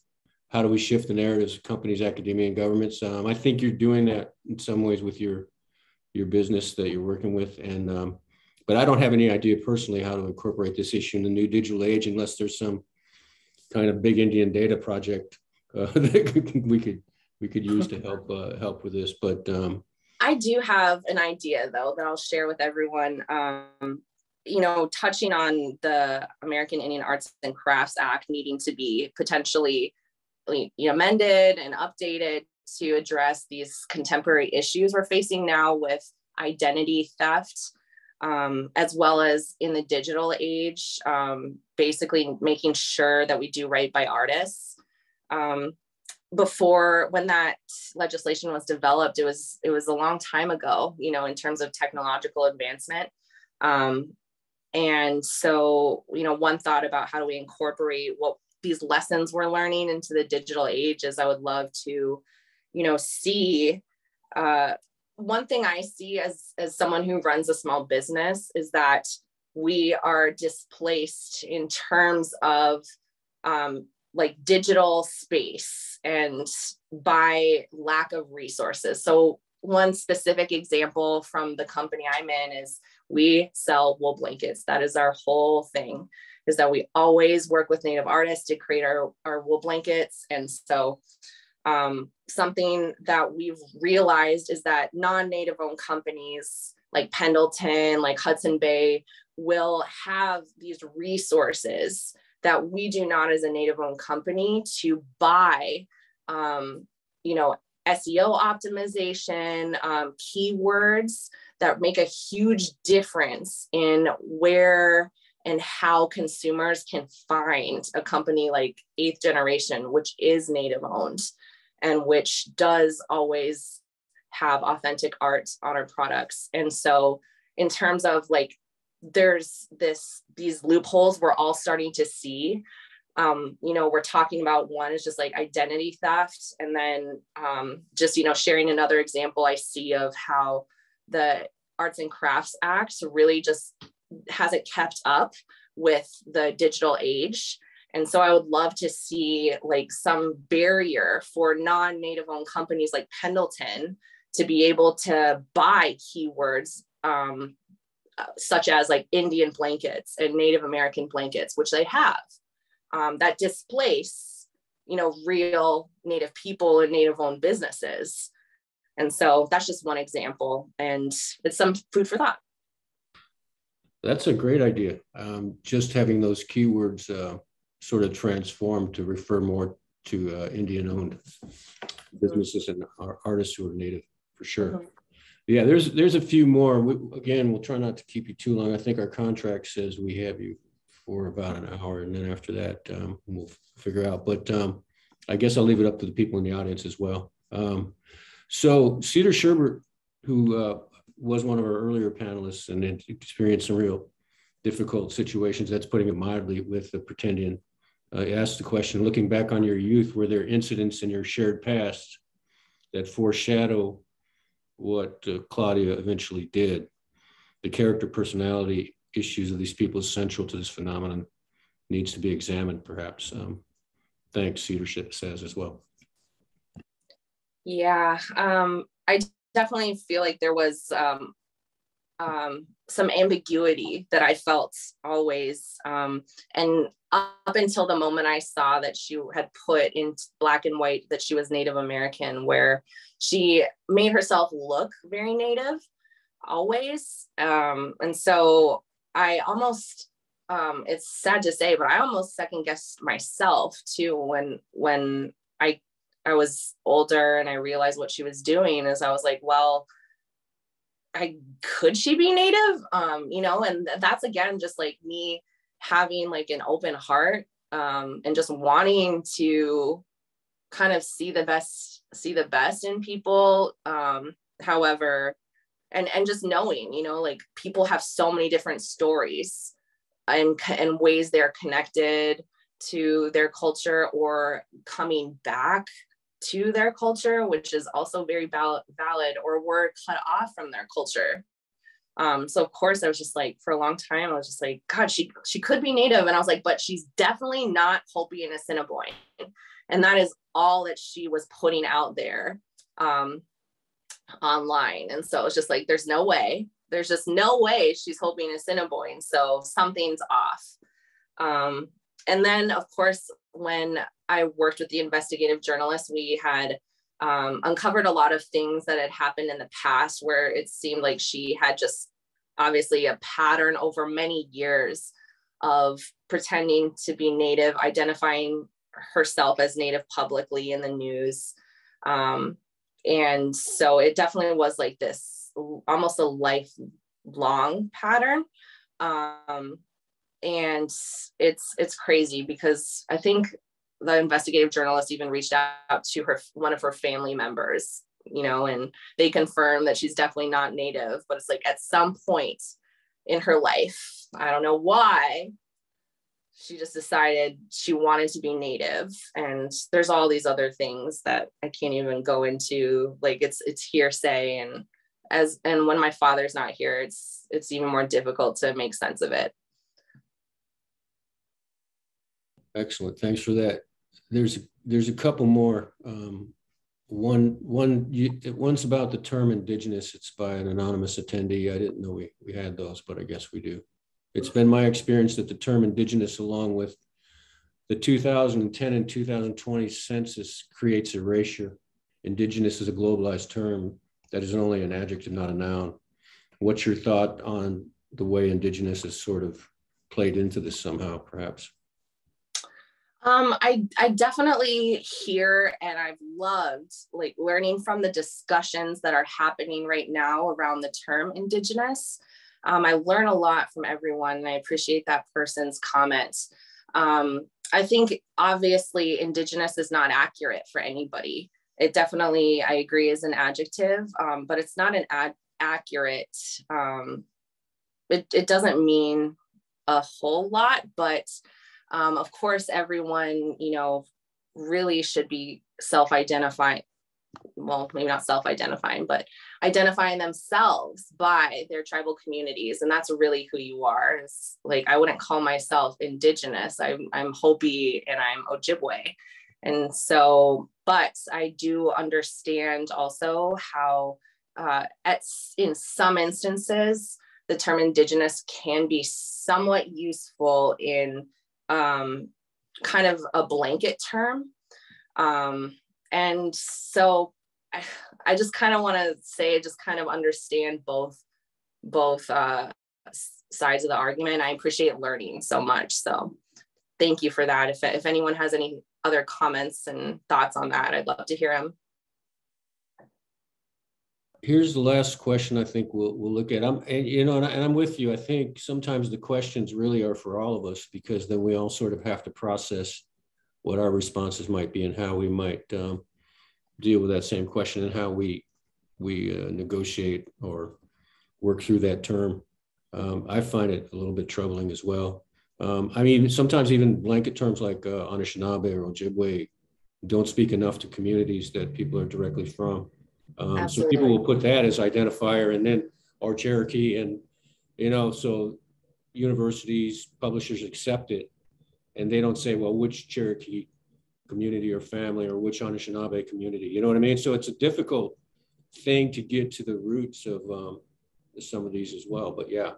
how do we shift the narratives of companies, academia, and governments? I think you're doing that in some ways with your business that you're working with. And but I don't have any idea personally how to incorporate this issue in the new digital age, unless there's some kind of big Indian data project that we could use to help with this. But I do have an idea, though, that I'll share with everyone. Touching on the American Indian Arts and Crafts Act needing to be potentially amended and updated to address these contemporary issues we're facing now with identity theft, as well as in the digital age, basically making sure that we do right by artists. Before, when that legislation was developed, it was a long time ago, in terms of technological advancement. And so, one thought about how do we incorporate what these lessons we're learning into the digital age is I would love to, see, one thing I see as someone who runs a small business is that we are displaced in terms of digital space and by lack of resources. So one specific example from the company I'm in is we sell wool blankets. That is our whole thing, is that we always work with Native artists to create our wool blankets. And so something that we've realized is that non-Native owned companies like Pendleton, like Hudson Bay, will have these resources that we do not as a Native owned company to buy, you know, SEO optimization, keywords that make a huge difference in where and how consumers can find a company like 8th Generation, which is Native owned and which does always have authentic art on our products. And so in terms of like, there's these loopholes we're all starting to see. You know, we're talking about, one is just like identity theft. And then just, you know, sharing another example I see of how the Arts and Crafts Act really just hasn't kept up with the digital age. And so I would love to see like some barrier for non-Native owned companies like Pendleton to be able to buy keywords such as like Indian blankets and Native American blankets, which they have, that displace, you know, real Native people and Native owned businesses. And so that's just one example, and it's some food for thought. That's a great idea. Just having those keywords sort of transformed to refer more to Indian-owned businesses and artists who are Native, for sure. Yeah, there's a few more. Again, we'll try not to keep you too long. I think our contract says we have you for about an hour, and then after that, we'll figure out. But I guess I'll leave it up to the people in the audience as well. So Cedar Sherbert, who was one of our earlier panelists and experienced some real difficult situations, that's putting it mildly, with the Pretendian, asked the question, looking back on your youth, were there incidents in your shared past that foreshadow what Claudia eventually did? The character personality issues of these people is central to this phenomenon, needs to be examined, perhaps. Thanks, Cedar says as well. Yeah, I definitely feel like there was some ambiguity that I felt always. And up until the moment I saw that she had put in black and white that she was Native American, where she made herself look very Native always. And so I almost, it's sad to say, but I almost second guessed myself too when I was older and I realized what she was doing, is I was like, well, could she be Native? You know, and that's again, just like me having like an open heart, and just wanting to kind of see the best in people. However, and just knowing, you know, like people have so many different stories and ways they're connected to their culture or coming back to their culture, which is also very valid, or were cut off from their culture. So of course I was just like, for a long time, I was just like, God, she could be Native. And I was like, but she's definitely not Hopi and Assiniboine. And that is all that she was putting out there online. And so it's just like, there's just no way she's Hopi and Assiniboine. So something's off. And then of course, when I worked with the Investigative Journalist, we had uncovered a lot of things that had happened in the past where it seemed like she had just obviously a pattern over many years of pretending to be Native, identifying herself as Native publicly in the news. And so it definitely was like this almost a lifelong pattern. And it's crazy because I think the Investigative Journalist even reached out to one of her family members, you know, and they confirmed that she's definitely not Native, but it's like at some point in her life, I don't know why, she just decided she wanted to be Native. And there's all these other things that I can't even go into, like it's hearsay. And when my father's not here, it's even more difficult to make sense of it. Excellent. Thanks for that. There's a couple more one's about the term Indigenous. It's by an anonymous attendee. I didn't know we had those, but I guess we do. It's been my experience that the term Indigenous, along with the 2010 and 2020 census, creates erasure. Indigenous is a globalized term that is only an adjective, not a noun. What's your thought on the way Indigenous is sort of played into this somehow, perhaps? I definitely hear, and I've loved like learning from the discussions that are happening right now around the term Indigenous. I learn a lot from everyone, and I appreciate that person's comments. I think obviously Indigenous is not accurate for anybody. It definitely, I agree, is an adjective, but it's not an accurate. It doesn't mean a whole lot, but of course, everyone, really should be self-identifying. Well, maybe not self-identifying, but identifying themselves by their tribal communities. And that's really who you are. It's like, I wouldn't call myself Indigenous. I'm Hopi and I'm Ojibwe. And so, but I do understand also how in some instances, the term Indigenous can be somewhat useful in kind of a blanket term. And so I just kind of want to say, just kind of understand both sides of the argument. I appreciate learning so much. So thank you for that. If anyone has any other comments and thoughts on that, I'd love to hear them. Here's the last question I think we'll look at. I'm with you. I think sometimes the questions really are for all of us, because then we all sort of have to process what our responses might be and how we might deal with that same question, and how we negotiate or work through that term. I find it a little bit troubling as well. I mean, sometimes even blanket terms like Anishinaabe or Ojibwe don't speak enough to communities that people are directly from. So people will put that as identifier, and then, or Cherokee, and, so universities, publishers accept it, and they don't say, well, which Cherokee community or family, or which Anishinaabe community, you know what I mean? So it's a difficult thing to get to the roots of some of these as well, but yeah.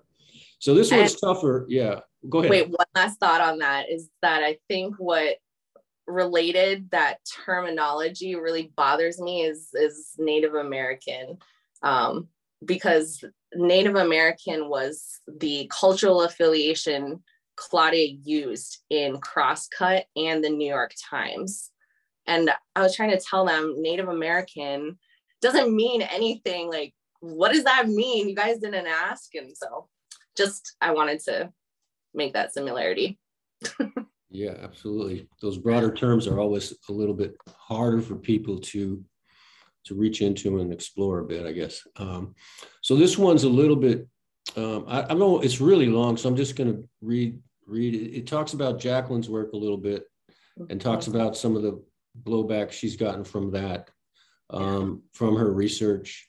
So this one's tougher. Yeah, go ahead. Wait, one last thought on that is that I think what related that terminology really bothers me is Native American, because Native American was the cultural affiliation Claudia used in Crosscut and the New York Times. And I was trying to tell them Native American doesn't mean anything. Like, what does that mean? You guys didn't ask. And so just, I wanted to make that similarity. Yeah, absolutely. Those broader terms are always a little bit harder for people to reach into and explore a bit, I guess. So this one's a little bit, I know it's really long, so I'm just going to read it. It talks about Jacqueline's work a little bit, and talks about some of the blowback she's gotten from that, from her research.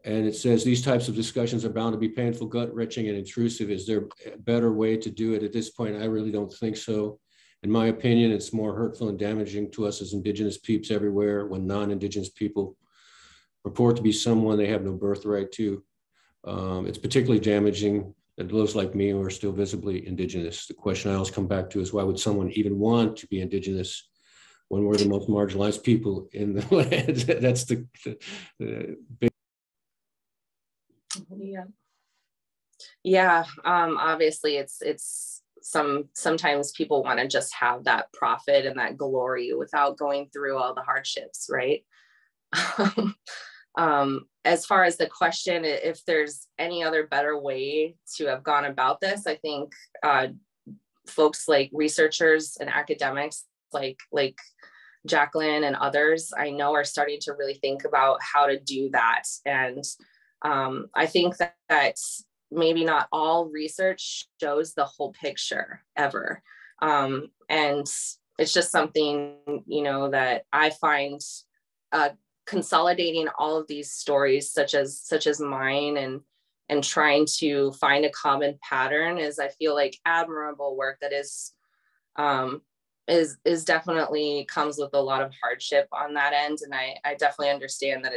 And it says, these types of discussions are bound to be painful, gut-wrenching, and intrusive. Is there a better way to do it? At this point, I really don't think so. In my opinion, it's more hurtful and damaging to us as Indigenous peeps everywhere when non-Indigenous people purport to be someone they have no birthright to. It's particularly damaging that those like me who are still visibly Indigenous. The question I always come back to is, why would someone even want to be Indigenous when we're the most marginalized people in the land? That's the big. Yeah. Obviously it's sometimes people want to just have that profit and that glory without going through all the hardships, right? As far as the question, if there's any other better way to have gone about this, I think folks like researchers and academics like Jacqueline and others I know are starting to really think about how to do that. And I think that maybe not all research shows the whole picture ever. And it's just something, that I find consolidating all of these stories such as mine and trying to find a common pattern is, I feel like, admirable work that is is definitely comes with a lot of hardship on that end. And I definitely understand that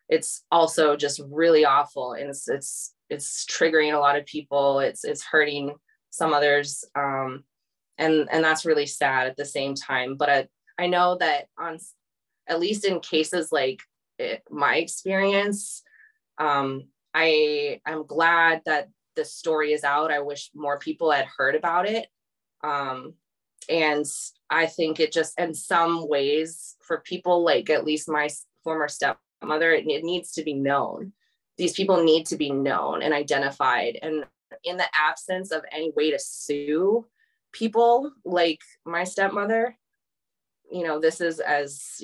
it's also just really awful, and it's triggering a lot of people. It's hurting some others. And that's really sad at the same time. But I know that at least in cases like my experience, I'm glad that the story is out. I wish more people had heard about it. And I think it just, in some ways, for people like at least my former stepmother, it needs to be known. These people need to be known and identified. And in the absence of any way to sue people like my stepmother, this is as,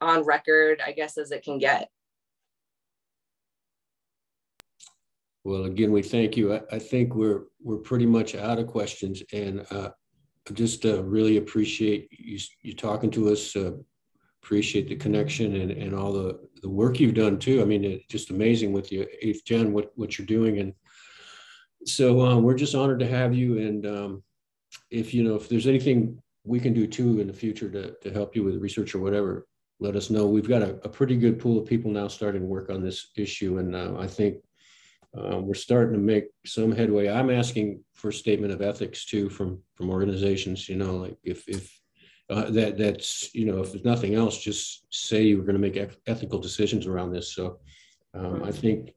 on record, I guess, as it can get. Well, again, we thank you. I think we're pretty much out of questions, and just really appreciate you talking to us. Appreciate the connection and all the work you've done too. I mean, it's just amazing with your 8th gen, what you're doing. And so we're just honored to have you. And if there's anything we can do too in the future to help you with research or whatever, let us know. We've got a pretty good pool of people now starting to work on this issue. And I think we're starting to make some headway. I'm asking for a statement of ethics too from organizations, like if that's, if there's nothing else, just say you're going to make ethical decisions around this. So I think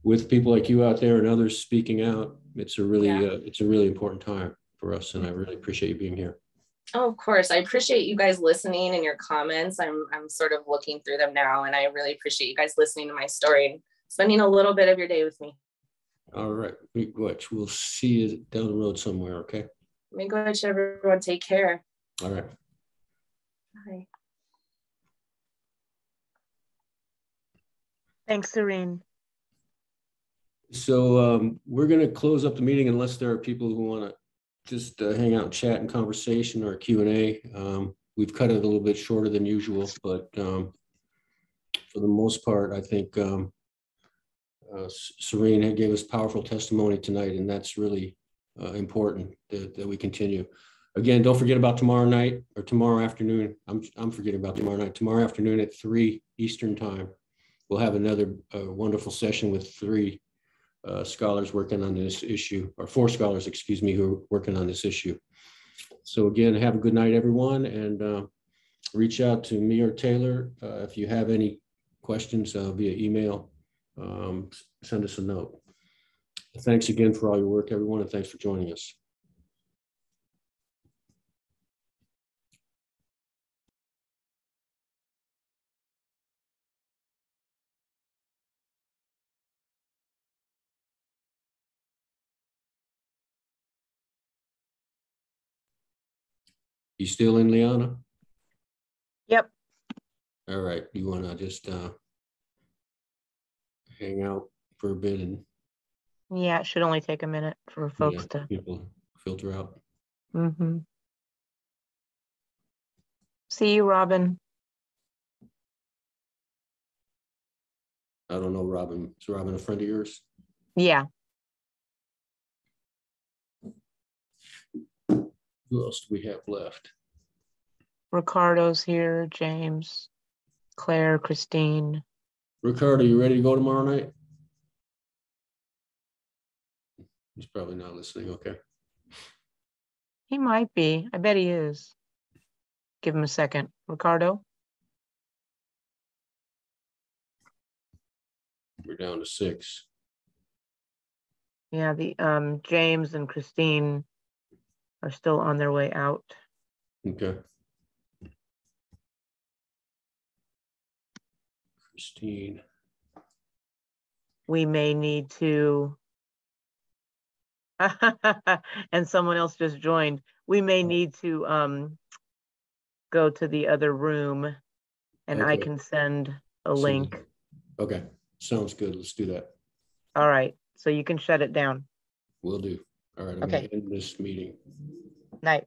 with people like you out there and others speaking out, it's a really important time for us. And I really appreciate you being here. Oh, of course. I appreciate you guys listening and your comments. I'm sort of looking through them now, and I really appreciate you guys listening to my story and spending a little bit of your day with me. All right. We'll see you down the road somewhere, okay? May God, everyone, take care. All right. Bye. Thanks, Serene. So we're going to close up the meeting unless there are people who want to just hang out and chat and conversation or Q&A. We've cut it a little bit shorter than usual, but for the most part, I think Serene gave us powerful testimony tonight, and that's really important that we continue. Again, don't forget about tomorrow night or tomorrow afternoon. I'm forgetting about tomorrow night. Tomorrow afternoon at 3 Eastern time, we'll have another wonderful session with 3 scholars working on this issue, or 4 scholars, excuse me, who are working on this issue. So again, have a good night, everyone, and reach out to me or Taylor if you have any questions via email. Send us a note. Thanks again for all your work, everyone, and thanks for joining us. You still in, Liana? Yep. All right. You want to just hang out for a bit and Yeah, it should only take a minute for folks to people filter out. Mm-hmm. See you, Robin. I don't know, Robin. Is Robin a friend of yours? Yeah. Who else do we have left? Ricardo's here, James, Claire, Christine. Ricardo, you ready to go tomorrow night? He's probably not listening. Okay. He might be. I bet he is. Give him a second. Ricardo? We're down to 6. Yeah, the James and Christine are still on their way out. Okay. Christine. We may need to, and someone else just joined. We may need to go to the other room, and okay. I can send a link. Okay, sounds good. Let's do that. All right, so you can shut it down. Will do. All right, I'm okay. going to end this meeting. Night.